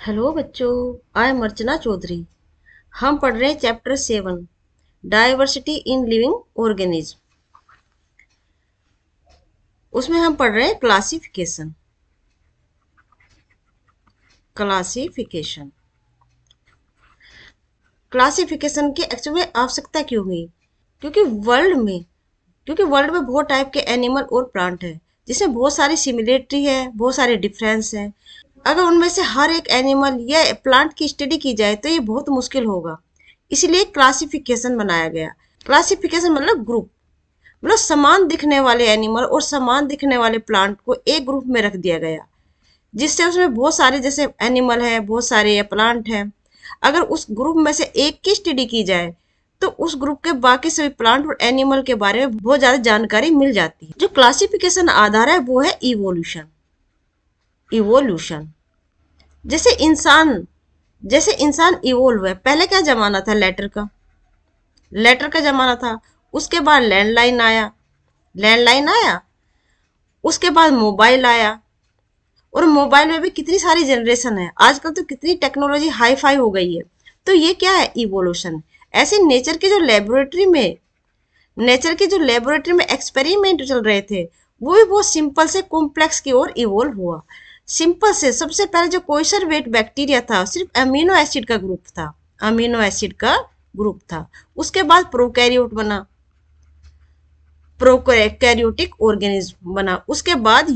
Hello बच्चों, I am अर्चना चौधरी। हम पढ़ रहे हैं chapter 7 diversity in living organism. उसमें हम पढ़ रहे हैं क्लासिफिकेशन। क्लासिफिकेशन की एक्चुअली आवश्यकता क्यों हुई? क्योंकि वर्ल्ड में बहुत टाइप के एनिमल और प्लांट है, जिसमें बहुत सारी सिमिलरिटी है, बहुत सारे डिफरेंस है। अगर उनमें से हर एक एनिमल या प्लांट की स्टडी की जाए तो ये बहुत मुश्किल होगा। इसीलिए क्लासिफिकेशन बनाया गया। क्लासिफिकेशन मतलब ग्रुप, मतलब समान दिखने वाले एनिमल और समान दिखने वाले प्लांट को एक ग्रुप में रख दिया गया, जिससे उसमें बहुत सारे जैसे एनिमल है, बहुत सारे या प्लांट है। अगर उस ग्रुप में से एक की स्टडी की जाए तो उस ग्रुप के बाकी सभी प्लांट और एनिमल के बारे में बहुत ज्यादा जानकारी मिल जाती है। जो क्लासिफिकेशन आधार है वो है इवोल्यूशन। जैसे इंसान इवोल्व है। पहले क्या जमाना था? लेटर का जमाना था। उसके बाद लैंडलाइन आया। उसके बाद मोबाइल आया, और मोबाइल में भी कितनी सारी जनरेशन है। आजकल तो कितनी टेक्नोलॉजी हाई फाई हो गई है। तो ये क्या है? इवोल्यूशन। ऐसे नेचर के जो लेबोरेटरी में एक्सपेरिमेंट चल रहे थे, वो भी बहुत सिंपल से कॉम्प्लेक्स की ओर इवोल्व हुआ। सिंपल से सबसे पहले जो कोइसरवेट बैक्टीरिया था, सिर्फ अमीनो एसिड का ग्रुप था। उसके बाद प्रोकैरियोटिक ऑर्गेनिज्म बना। उसके बाद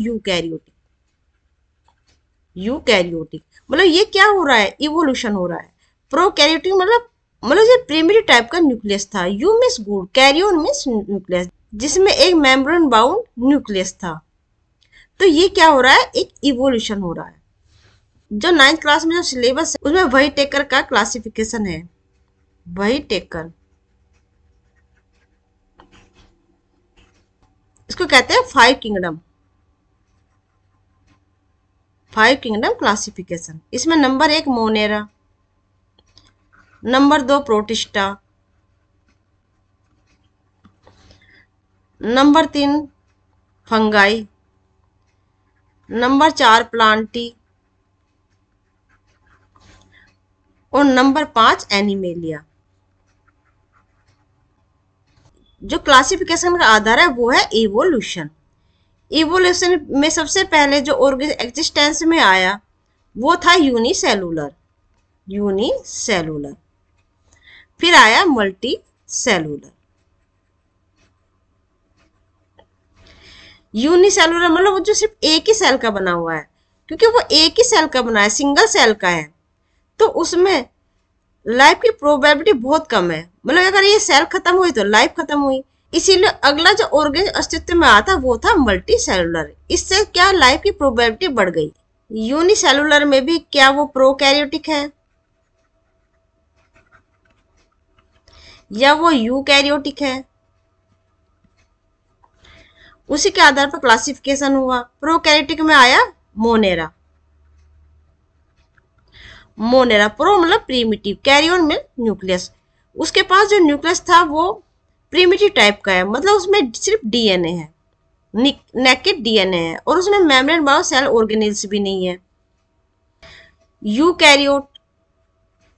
यूकैरियोटिक। मतलब ये क्या हो रहा है? इवोल्यूशन हो रहा है। प्रोकैरियोटिक मतलब ये प्रिमिटिव टाइप का न्यूक्लियस था। You means good, कैरियोन means nucleus, जिसमें एक मेम्ब्रेन बाउंड न्यूक्लियस था। तो ये क्या हो रहा है? एक इवोल्यूशन हो रहा है। जो 9th क्लास में जो सिलेबस है उसमें वही टेकर का क्लासिफिकेशन है। इसको कहते हैं 5 किंगडम क्लासिफिकेशन। इसमें number 1 Monera, number 2 protista, number 3 fungi, number 4 Plantae, और नंबर 5 एनिमेलिया। जो क्लासिफिकेशन का आधार है वो है इवोल्यूशन में सबसे पहले जो ऑर्गेनिज्म एग्जिस्टेंस में आया वो था यूनिसेलुलर। फिर आया मल्टी सेलुलर। यूनिसेलुलर मतलब वो जो सिर्फ एक ही सेल का बना हुआ है। क्योंकि वो एक ही सेल का बना है, सिंगल सेल का है, तो उसमें लाइफ की प्रोबेबिलिटी बहुत कम है। मतलब अगर ये सेल खत्म हुई तो लाइफ खत्म हुई। इसीलिए अगला जो ऑर्गेनिज्म अस्तित्व में आता वो था मल्टी सेलुलर। इससे क्या लाइफ की प्रोबेबिलिटी बढ़ गई। यूनिसेलुलर में भी क्या वो प्रोकैरियोटिक है या वो यूकैरियोटिक है? उसी के आधार पर क्लासिफिकेशन हुआ। प्रोकैरियोटिक में आया मोनेरा। प्रो मतलब प्रीमिटिव, कैरियोन में न्यूक्लियस। उसके पास जो न्यूक्लियस था वो प्रीमिटिव टाइप का है, मतलब उसमें सिर्फ डीएनए है, नेकेड डीएनए है, और उसमें मेम्ब्रेन बाउंड सेल ऑर्गेनेल्स भी नहीं है।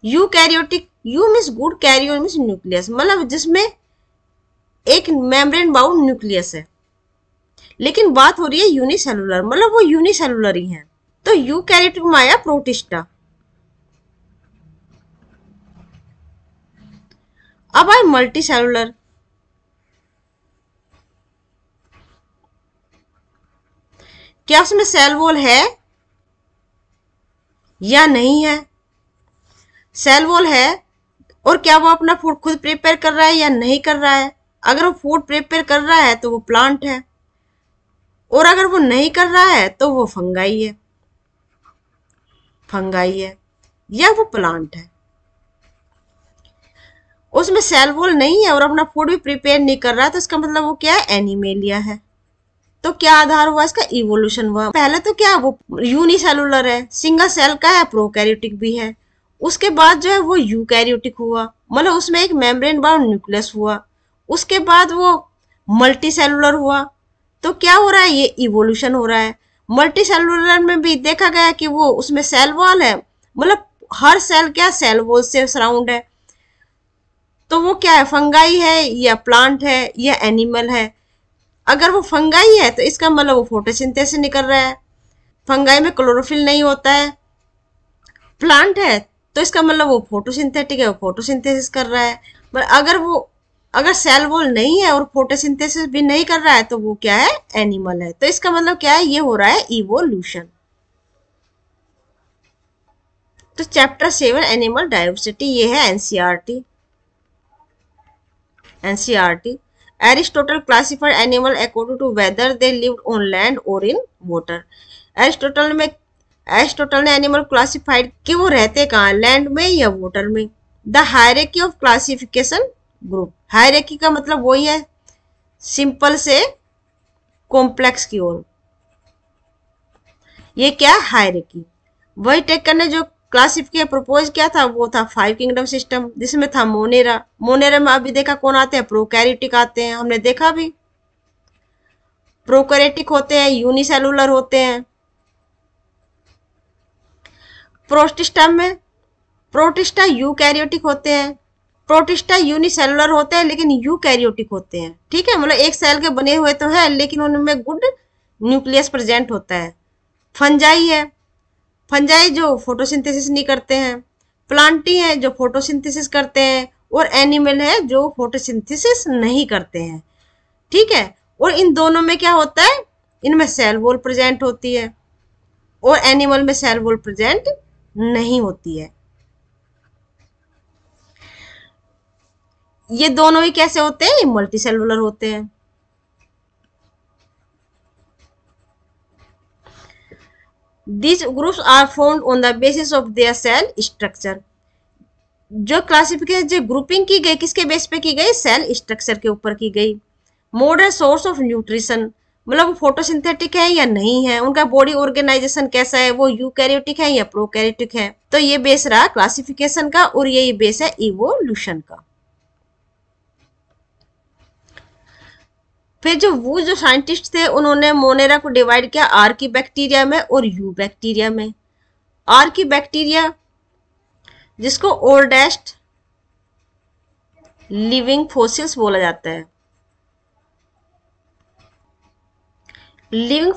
Eukaryotic, you means good, कैरियोन means nucleus, मतलब जिसमें एक मेम्ब्रेन बाउंड न्यूक्लियस है। लेकिन बात हो रही है यूनिसेलुलर, मतलब वो यूनिसेलुलर ही है। तो यूकैरियोटिक में आया प्रोटिस्टा। अब आए मल्टी सेलुलर। क्या उसमें सेल वॉल है या नहीं है? सेल वॉल है, और क्या वो अपना फूड खुद प्रिपेयर कर रहा है या नहीं कर रहा है? अगर वो फूड प्रिपेयर कर रहा है तो वो प्लांट है, और अगर वो नहीं कर रहा है तो वो फंगाई है या वो प्लांट है। उसमें सेल वॉल नहीं है और अपना फूड भी प्रिपेयर नहीं कर रहा है, तो इसका मतलब वो क्या है? एनिमेलिया है। तो क्या आधार हुआ इसका? इवोल्यूशन हुआ। पहले तो क्या वो यूनिसेलुलर है, सिंगल सेल का है, प्रोकैरियोटिक भी है। उसके बाद जो है वो यूकैरियोटिक हुआ, मतलब उसमें एक मेम्ब्रेन बाउंड न्यूक्लियस हुआ। उसके बाद वो मल्टी सेलुलर हुआ। तो क्या हो रहा है? ये इवोल्यूशन हो रहा है। मल्टी सेलुलर में भी देखा गया कि वो उसमें सेल वॉल है, मतलब हर सेल क्या सेल वॉल से सराउंड है। तो वो क्या है, फंगाई है या प्लांट है या एनिमल है। अगर वो फंगाई है तो इसका मतलब वो फोटोसिंथेसिस नहीं कर रहा है, फंगाई में क्लोरोफिल नहीं होता है। प्लांट है तो इसका मतलब वो फोटोसिंथेटिक है, वो फोटोसिंथेसिस कर रहा है। पर अगर सेल वॉल नहीं है और फोटोसिंथेसिस भी नहीं कर रहा है तो वो क्या है, एनिमल है। तो इसका मतलब क्या है, ये हो रहा है इवोल्यूशन। तो चैप्टर 7 एनिमल डाइवर्सिटी, ये है NCERT. Aristotle classified animal according to whether they lived on land और इन वाटर। एरिस्टोटल ने एनिमल क्लासिफाइड कि वो रहते कहाँ, लैंड में या वाटर में। The hierarchy of classification group, hierarchy का मतलब वही है सिंपल से कॉम्प्लेक्स की ओर, ये क्या हायरार्की। वही टेकर ने जो क्लासिफिकेशन प्रपोज किया था वो था 5 किंगडम सिस्टम, जिसमें था मोनेरा। मोनेरा में अभी देखा कौन आते हैं, प्रोकैरियोटिक आते हैं, हमने देखा भी प्रोकैरियोटिक होते हैं, यूनिसेलुलर होते हैं। प्रोटिस्टा में प्रोटिस्टा यूकैरियोटिक होते हैं, प्रोटिस्टा यूनिसेलुलर होते हैं लेकिन यूकैरियोटिक होते हैं। ठीक है, मतलब एक सेल के बने हुए तो है लेकिन उनमें गुड न्यूक्लियस प्रेजेंट होता है। फंजाई है, फंजाई जो फोटोसिंथेसिस नहीं करते हैं। प्लांटी है जो फोटोसिंथेसिस करते हैं, और एनिमल है जो फोटोसिंथेसिस नहीं करते हैं। ठीक है, और इन दोनों में क्या होता है, इनमें सेल वॉल प्रेजेंट होती है और एनिमल में सेल वॉल प्रेजेंट नहीं होती है। ये दोनों ही कैसे होते हैं, मल्टी सेलुलर होते हैं। These groups are formed on the basis of their cell structure। जो क्लासिफिकेशन, जो ग्रुपिंग की गई किसके बेस पे की गई, सेल स्ट्रक्चर के ऊपर की गई। मोड है सोर्स ऑफ न्यूट्रिशन, मतलब वो फोटोसिंथेटिक है या नहीं है, उनका बॉडी ऑर्गेनाइजेशन कैसा है, वो यूकैरियोटिक है या प्रोकैरियोटिक है। तो ये बेस रहा क्लासिफिकेशन का और यही बेस है इवोल्यूशन का। फिर जो साइंटिस्ट थे उन्होंने मोनेरा को डिवाइड किया आर्की बैक्टीरिया में और यू बैक्टीरिया में। आर्की बैक्टीरिया जिसको ओल्डेस्ट लिविंग फॉसिल्स बोला जाता है। लिविंग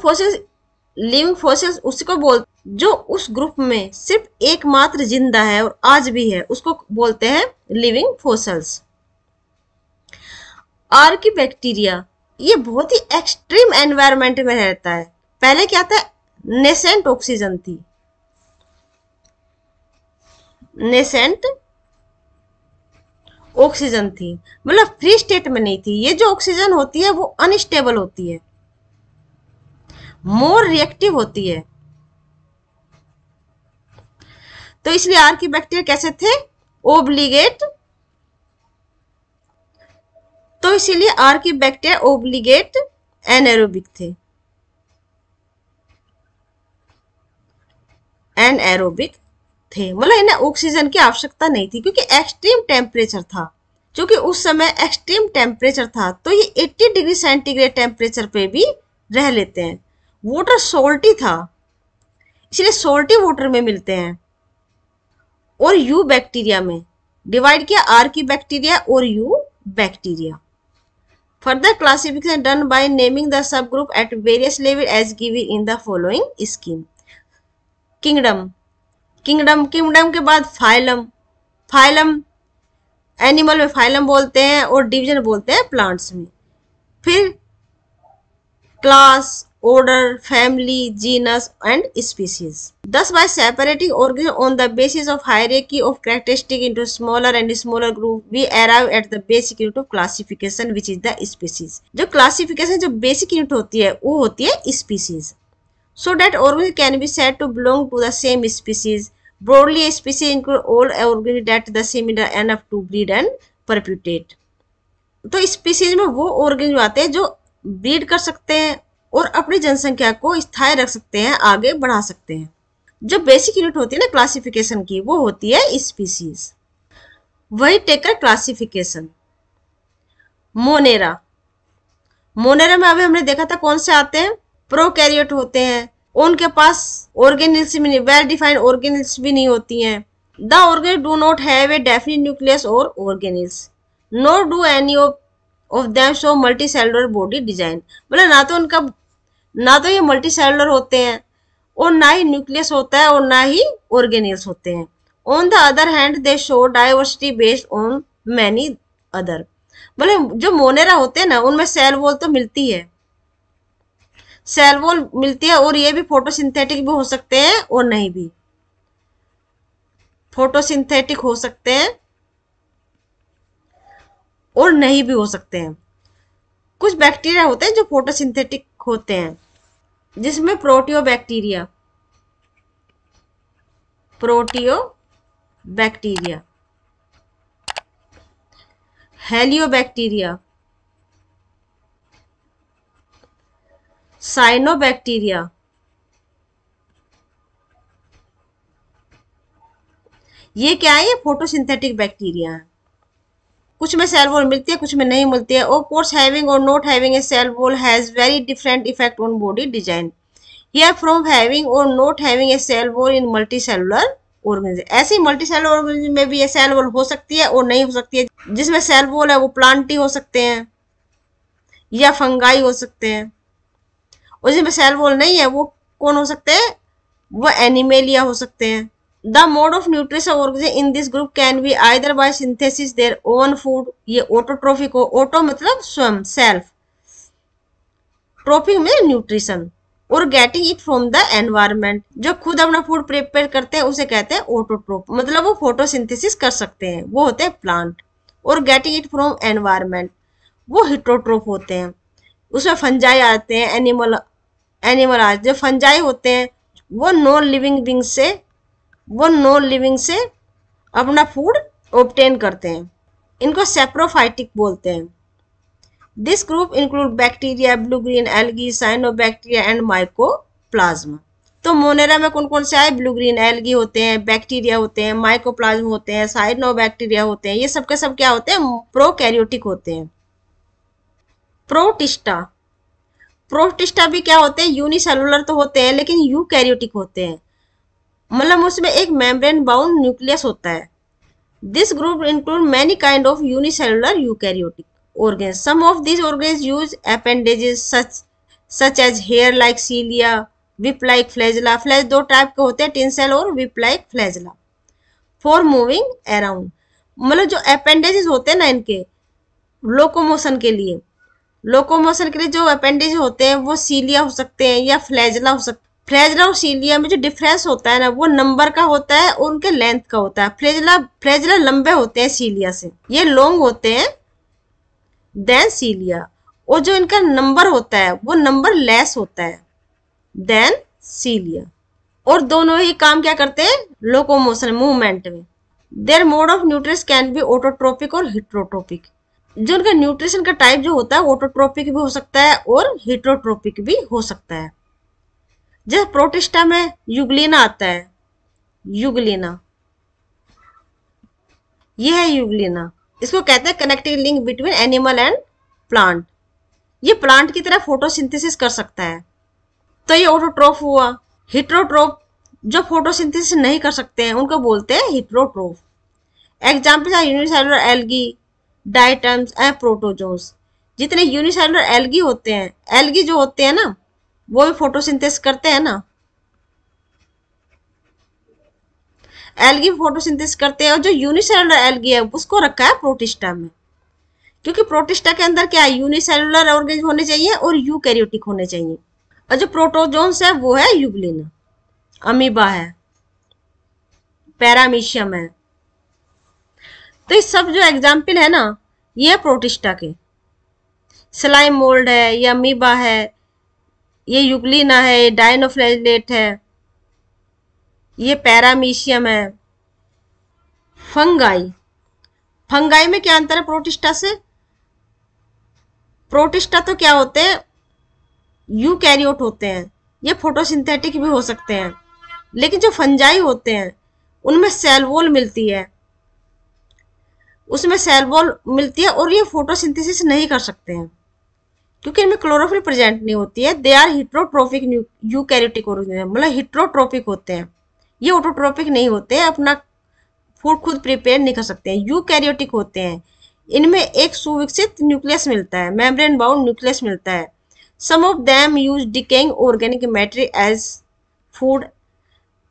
फॉसिल्स उसको बोलते जो उस ग्रुप में सिर्फ एकमात्र जिंदा है और आज भी है, उसको बोलते हैं लिविंग फॉसिल्स। आर्की बैक्टीरिया ये बहुत ही एक्सट्रीम एनवायरनमेंट में रहता है। पहले क्या था, नेसेंट ऑक्सीजन थी, नेसेंट ऑक्सीजन थी, मतलब फ्री स्टेट में नहीं थी। ये जो ऑक्सीजन होती है वो अनस्टेबल होती है, मोर रिएक्टिव होती है। तो इसलिए आर्की बैक्टीरिया कैसे थे, ओब्लिगेट। तो इसीलिए आर्की बैक्टीरिया ओब्लिगेट एनएरोबिक थे, एनएरोबिक थे, मतलब इन्हें ऑक्सीजन की आवश्यकता नहीं थी क्योंकि एक्सट्रीम टेम्परेचर था। क्योंकि उस समय एक्सट्रीम टेम्परेचर था तो ये 80 डिग्री सेंटीग्रेड टेम्परेचर पे भी रह लेते हैं। वाटर सोल्टी था इसलिए सोल्टी वाटर में मिलते हैं। और यू बैक्टीरिया में डिवाइड किया आर्की बैक्टीरिया और you bacteria. Further classification done by naming the subgroup at various level as given in the following scheme। Kingdom के बाद फाइलम एनिमल में फाइलम बोलते हैं और डिवीजन बोलते हैं प्लांट्स में। फिर class, order, family, genus and species. Thus by separating organisms on the basis of hierarchy of characteristic into smaller and smaller group, we arrive at the basic unit of classification which is the species। जो classification जो basic unit होती है वो होती है species. So that organism can be said to belong to the same species। Broadly a species include all organisms that the similar enough to breed and perpetuate। तो species में वो organism आते हैं जो ब्रीड कर सकते हैं और अपनी जनसंख्या को स्थायी रख सकते हैं, आगे बढ़ा सकते हैं। जो बेसिक यूनिट होती है ना क्लासिफिकेशन की वो होती है स्पीसीज। वही टेकर क्लासिफिकेशन मोनेरा में अभी हमने देखा था कौन से आते हैं, प्रोकैरियोट होते हैं उनके पास ऑर्गेनिल्स भी नहीं, वेल डिफाइंड ऑर्गेनिल्स भी नहीं होती हैं। The organelle do not have a definite nucleus और organelles, nor do any of them show multi cellular body design. मतलब ना तो ये मल्टी सेलुलर होते हैं और ना ही न्यूक्लियस होता है और ना ही ऑर्गेनिल्स होते हैं। On the other hand they show diversity based on many other. मतलब जो मोनेरा होते हैं ना, उनमें सेल वॉल तो मिलती है, सेल वॉल मिलती है, और ये भी फोटोसिंथेटिक भी हो सकते हैं और नहीं भी, फोटोसिंथेटिक हो सकते हैं और नहीं भी हो सकते हैं। कुछ बैक्टीरिया होते हैं जो फोटोसिंथेटिक होते हैं, जिसमें प्रोटियोबैक्टीरिया, हेलियोबैक्टीरिया, साइनोबैक्टीरिया, ये क्या है, ये फोटोसिंथेटिक बैक्टीरिया है। कुछ में सेल वॉल मिलती है, कुछ में नहीं मिलती है। ऑफ कोर्स हैविंग और not having a cell wall has very different effect on body design. Here from having और not having a cell wall in multi cellular organism. ऐसे ही मल्टी सेलुलर ऑर्गेनिज्म में भी ये सेल वॉल हो सकती है और नहीं हो सकती है। जिसमें सेल वॉल है वो प्लांट ही हो सकते हैं या फंगाई हो सकते हैं, और जिसमें सेल वॉल नहीं है वो कौन हो सकते हैं, वो एनिमेलिया हो सकते हैं। The mode of nutrition organism in this group can be either bye synthesis their own food, ये ऑटोट्रोफिक हो, ऑटो मतलब स्वयं सेल्फ, ट्रोफिक में न्यूट्रिशन, और getting it from the environment, जो खुद अपना फूड प्रिपेयर करते हैं उसे कहते हैं ऑटोट्रोफ, मतलब वो फोटोसिंथेसिस कर सकते हैं, वो होते हैं प्लांट। और गेटिंग इट फ्रॉम एनवायरमेंट, वो हिट्रोट्रोफ होते हैं, उसमें फंजाई आते हैं, एनिमल आते हैं। जो फंजाई होते हैं वो नॉन लिविंग से अपना फूड ऑब्टेन करते हैं, इनको सेप्रोफाइटिक बोलते हैं। This group include bacteria, blue green algae, cyanobacteria and mycoplasma. तो मोनेरा में कौन कौन से आए, ब्लू ग्रीन एल्गी होते हैं, बैक्टीरिया होते हैं, माइकोप्लाज्म होते हैं, साइनोबैक्टीरिया होते हैं। ये सब के सब क्या होते हैं, प्रोकैरियोटिक होते हैं। प्रोटिस्टा भी क्या होते हैं, यूनिसेलुलर तो होते हैं लेकिन यूकैरियोटिक होते हैं, मतलब उसमें एक मेम्ब्रेन बाउंड न्यूक्लियस होता है। This group include many kind of unicellular eukaryotic organs. Some of these organs use appendages such as hair like cilia, whip like flagella. Flagella दो टाइप के होते हैं, टिन सेल और whip like flagella. For moving around, मतलब जो appendages होते हैं ना, इनके लोकोमोशन के लिए जो अपेंडेज होते हैं वो सीलिया हो सकते हैं या फ्लैजला हो सकते हैं। फ्लैजला और सीलिया में जो डिफरेंस होता है ना, वो नंबर का होता है और उनके लेंथ का होता है। फ्लैजला लंबे होते हैं सीलिया से, ये लॉन्ग होते हैं देन सीलिया, और जो इनका नंबर होता है वो नंबर लेस होता है देन सीलिया। और दोनों ही काम क्या करते हैं, लोकोमोशन, मूवमेंट में। Their mode of nutrition can be autotrophic और हिट्रोट्रोपिक। जो उनका न्यूट्रिशन का टाइप जो होता है ऑटोट्रोपिक भी हो सकता है और हिट्रोट्रोपिक भी हो सकता है। जैसे प्रोटिस्टा में यूग्लिना आता है, यूग्लिना, ये है यूग्लिना, इसको कहते हैं connecting link between animal and plant. ये प्लांट की तरह फोटोसिंथेसिस कर सकता है, तो ये ऑटोट्रोफ हुआ। हिट्रोट्रोफ जो फोटोसिंथेसिस नहीं कर सकते हैं उनको बोलते हैं हिट्रोट्रोफ। एग्जाम्पल है unicellular algae, diatoms and protozoans. जितने यूनिसेलुलर एल्गी होते हैं, एल्गी जो होते हैं ना, वो भी फोटोसिंथेसिस करते हैं ना, एल्गी फोटोसिंथेसिस करते हैं। और जो यूनिसेलुलर एल्गी है उसको रखा है प्रोटिस्टा में, क्योंकि प्रोटिस्टा के अंदर क्या है, यूनिसेलुलर ऑर्गेनिज्म होने चाहिए और यूकैरियोटिक होने चाहिए। और जो प्रोटोजोन्स है वो है यूग्लिना, अमीबा है, पैरामीशियम है। तो ये सब जो एग्जाम्पल है ना, ये है प्रोटिस्टा के। स्लाइम मोल्ड है, ये अमीबा है, ये यूग्लिना है, ये डायनोफ्लैगेलेट है, ये पैरामीशियम है। फंगाई में क्या अंतर है प्रोटिस्टा से, प्रोटिस्टा तो क्या होते हैं, यूकैरियोट होते हैं, ये फोटोसिंथेटिक भी हो सकते हैं। लेकिन जो फंजाई होते हैं उनमें सेल वॉल मिलती है, उसमें सेल वॉल मिलती है और ये फोटोसिंथेसिस नहीं कर सकते हैं, क्योंकि इनमें क्लोरोफिल प्रेजेंट नहीं होती है। They are heterotrophic eukaryotic organism, मतलब हिट्रोट्रोपिक होते हैं, ये ऑटोट्रोपिक नहीं होते हैं, अपना फूड खुद प्रिपेयर नहीं कर सकते हैं, यूकैरियोटिक होते हैं। इनमें एक सुविकसित न्यूक्लियस मिलता है, मेम्ब्रेन बाउंड न्यूक्लियस मिलता है। Some of them use decaying organic matter as food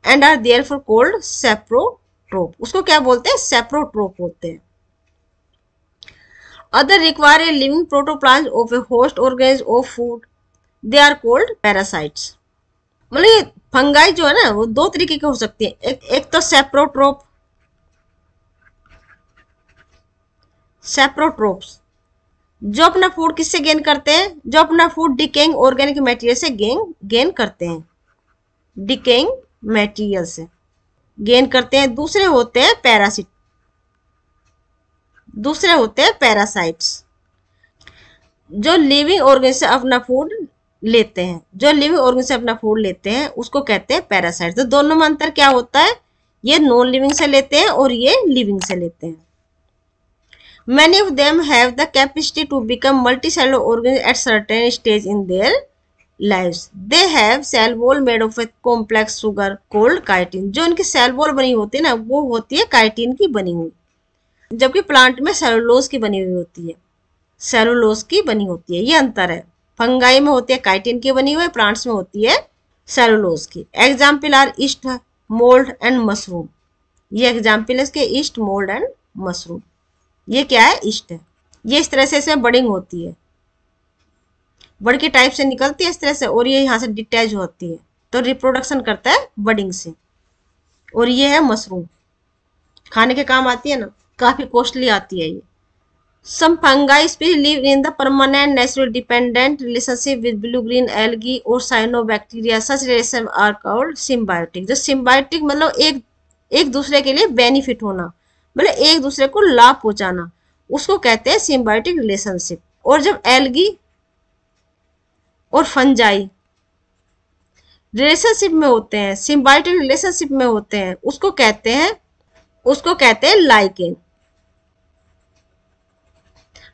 and are therefore called saprotroph. उसको क्या बोलते हैं? सेप्रोट्रोप बोलते हैं। Other require a living protoplasm of a host organism of food. They are called parasites. मतलब ये फंगाई जो है ना वो दो तरीके के हो सकती है, एक तो सेप्रोट्रोप्स जो अपना फूड किससे गेन करते हैं? जो अपना फूड डिकेइंग ऑर्गेनिक मटेरियल से गेन करते हैं, डिकेइंग मटेरियल से गेन करते हैं। दूसरे होते हैं पैरासाइट्स जो लिविंग ऑर्गन से अपना फूड लेते हैं, उसको कहते हैं पैरासाइट्स। तो दोनों में अंतर क्या होता है? ये नॉन लिविंग से लेते हैं और ये लिविंग से लेते हैं। Many of them have the capacity to become multicellular organisms at certain stage in their lives. They have cell wall made of a complex sugar called chitin. जो इनकी सेल वॉल बनी होती है ना वो होती है काइटिन की बनी हुई, जबकि प्लांट में सेलुलोज की बनी होती है। ये अंतर है, फंगाई में होती है काइटिन की बनी हुई, प्लांट्स में होती है सेलुलोज की। Example are yeast, mould and mushroom. ये एग्जाम्पल है इसके, ईस्ट, मोल्ड एंड मशरूम। ये क्या है? ईस्ट है। ये इस तरह से इसमें बडिंग होती है, बड़ के टाइप से निकलती है इस तरह से, और ये यहाँ से डिटैच होती है, तो रिप्रोडक्शन करता है बडिंग से। और ये है मशरूम, खाने के काम आती है ना, काफी कॉस्टली आती है ये। Some fungi species live in the permanent natural dependent relationship with blue green algae और cyanobacteria. Such relation are called symbiotic. जो सिम्बायोटिक मतलब एक दूसरे के लिए बेनिफिट होना, मतलब एक दूसरे को लाभ पहुंचाना, उसको कहते हैं सिम्बायोटिक रिलेशनशिप। और जब एल्गी और फंजाई रिलेशनशिप में होते हैं, सिम्बायोटिक रिलेशनशिप में होते हैं, उसको कहते हैं लाइकेन।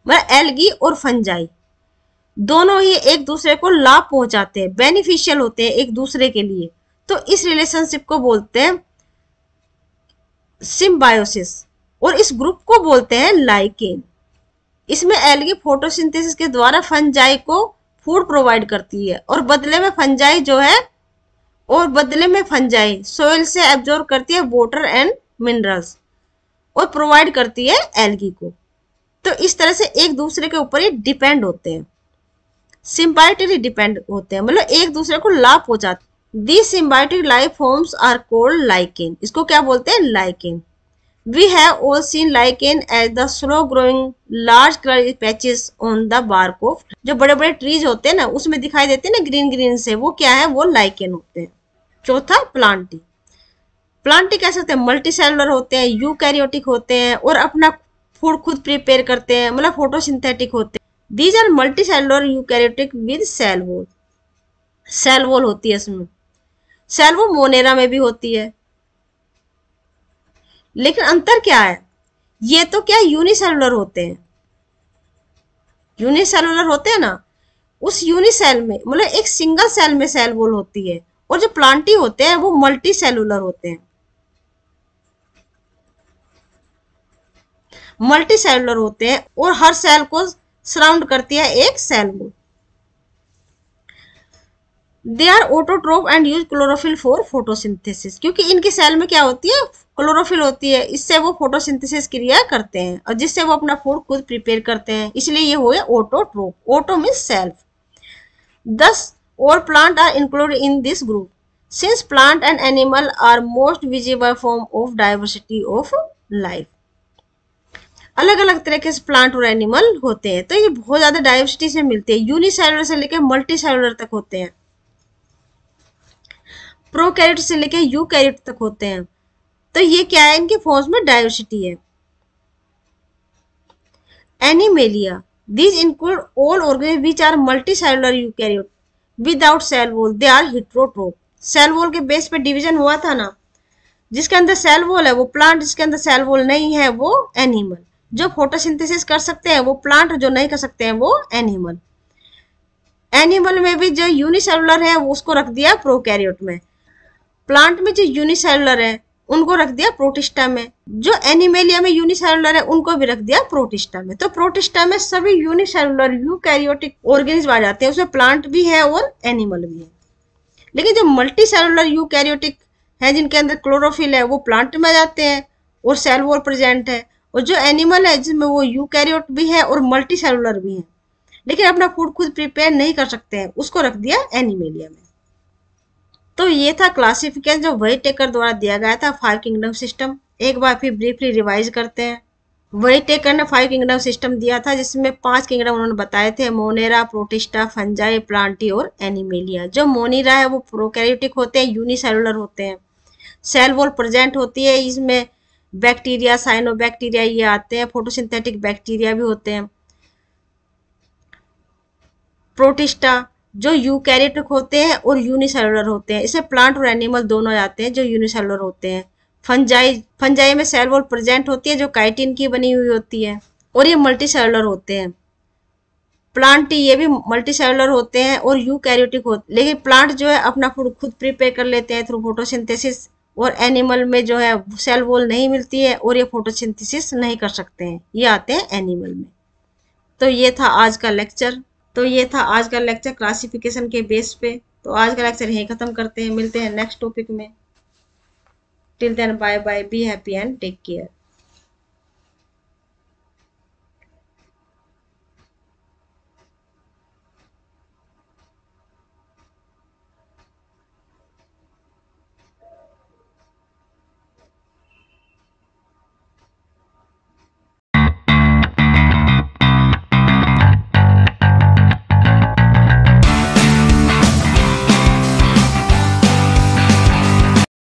मतलब एल्गी और फंजाई दोनों ही एक दूसरे को लाभ पहुंचाते हैं, बेनिफिशियल होते हैं एक दूसरे के लिए, तो इस रिलेशनशिप को बोलते हैं सिम्बायोसिस, और इस ग्रुप को बोलते हैं लाइकेन। इसमें एल्गी फोटोसिंथेसिस के द्वारा फंजाई को फूड प्रोवाइड करती है, और बदले में फंजाई सोइल से एब्जॉर्ब करती है वाटर एंड मिनरल्स और प्रोवाइड करती है एल्गी को। तो इस तरह से एक दूसरे के ऊपर ही डिपेंड होते हैं, सिम्बायोटिकली डिपेंड होते हैं, मतलब एक दूसरे को लाभ पहुंचाते हैं। These symbiotic life forms are called lichen. इसको क्या बोलते हैं? Lichen. We have all seen lichen as the slow growing large color patches on the bark of। जो बड़े बड़े ट्रीज होते हैं ना उसमें दिखाई देते हैं ना ग्रीन से, वो क्या है? वो लाइकेन होते हैं। चौथा प्लांटी कैसे होते हैं? मल्टी सेलुलर होते हैं, यूकैरियोटिक होते हैं और अपना फूड खुद प्रिपेयर करते हैं, मतलब फोटोसिंथेटिक होते हैं। These are multi cellular eukaryotic with cell wall होती है इसमें। सेल वॉल मोनेरा में भी होती है, लेकिन अंतर क्या है? ये तो क्या यूनिसेलुलर होते हैं, ना, उस यूनिसेल में मतलब एक सिंगल सेल में सेल वॉल होती है, और जो प्लांटी होते हैं वो मल्टी सेलुलर होते हैं, और हर सेल को सराउंड करती है एक cell wall. They are autotroph and use chlorophyll for photosynthesis. क्योंकि इनकी सेल में क्या होती है? क्लोरोफिल होती है, इससे वो फोटोसिंथेसिस क्रिया करते हैं और जिससे वो अपना फूड खुद प्रिपेयर करते हैं, इसलिए ये हुए autotroph. Auto means self. Thus all plants are included in this group since plant and animal are most visible form of diversity of life। अलग अलग तरह के प्लांट और एनिमल होते हैं, तो ये बहुत ज्यादा डाइवर्सिटी से मिलते हैं, यूनिसेलुलर से लेकर मल्टी सेलुलर तक होते हैं, प्रोकैरियोट से लेकर यूकैरियोट तक होते हैं। तो ये क्या है? इनके फॉर्म्स में डाइवर्सिटी है। Animalia, these include all organisms which are multicellular eukaryote without cell wall, they are heterotroph। Cell wall के बेस पे डिवीजन हुआ था ना, जिसके अंदर सेल वॉल है वो प्लांट, जिसके अंदर सेल वॉल नहीं है वो एनिमल। जो फोटोसिंथेसिस कर सकते हैं वो प्लांट, जो नहीं कर सकते हैं वो एनिमल। एनिमल में भी जो यूनिसेलुलर है उसको रख दिया प्रोकैरियोट में। प्लांट में जो यूनिसेलुलर है उनको रख दिया प्रोटिस्टा में। जो एनिमेलिया में यूनिसेलुलर है उनको भी रख दिया प्रोटिस्टा में। तो प्रोटिस्टा में सभी यूनिसेलुलर यूकैरियोटिक ऑर्गेनिज्म आ जाते हैं, उसमें प्लांट भी है और एनिमल भी है। लेकिन जो मल्टी सेलुलर यूकैरियोटिक है जिनके अंदर क्लोरोफिल है वो प्लांट में आ जाते हैं और सेल वॉल प्रेजेंट है। और जो एनिमल है जिसमें वो यूकैरियोट भी है और मल्टी सेलुलर भी है, लेकिन अपना फूड खुद प्रिपेयर नहीं कर सकते हैं, उसको रख दिया एनिमेलिया में। तो ये था क्लासिफिकेशन जो वही टेकर द्वारा दिया गया था 5 किंगडम सिस्टम। एक बार फिर ब्रीफली रिवाइज करते हैं। वही टेकर ने 5 किंगडम सिस्टम दिया था जिसमें 5 किंगडम उन्होंने बताए थे, मोनेरा, प्रोटिस्टा, फंजाई, प्लांटी और एनिमेलिया। जो मोनेरा है वो प्रोकैरियोटिक होते हैं, यूनिसेलुलर होते हैं, सेल वॉल प्रेजेंट होती है, इसमें बैक्टीरिया, साइनोबैक्टीरिया ये आते हैं, फोटोसिंथेटिक बैक्टीरिया भी होते हैं। प्रोटिस्टा जो यूकैरियोटिक होते हैं और यूनिसेलुलर होते हैं, इसमें प्लांट और एनिमल दोनों आते हैं जो यूनिसेलुलर होते हैं। फंजाई में सेल वॉल प्रेजेंट होती है जो काइटिन की बनी हुई होती है और ये मल्टी सेलुलर होते हैं। प्लांट ये भी मल्टी सेलुलर होते हैं और यूकैरियोटिक होते हैं, लेकिन प्लांट जो है अपना फूड खुद प्रिपेयर कर लेते हैं थ्रू फोटोसिंथेसिस। और एनिमल में जो है सेल वॉल नहीं मिलती है और ये फोटोसिंथेसिस नहीं कर सकते हैं, ये आते हैं एनिमल में। तो ये था आज का लेक्चर क्लासिफिकेशन के बेस पे। तो आज का लेक्चर यहीं खत्म करते हैं, मिलते हैं नेक्स्ट टॉपिक में। Till then bye bye, be happy and take care.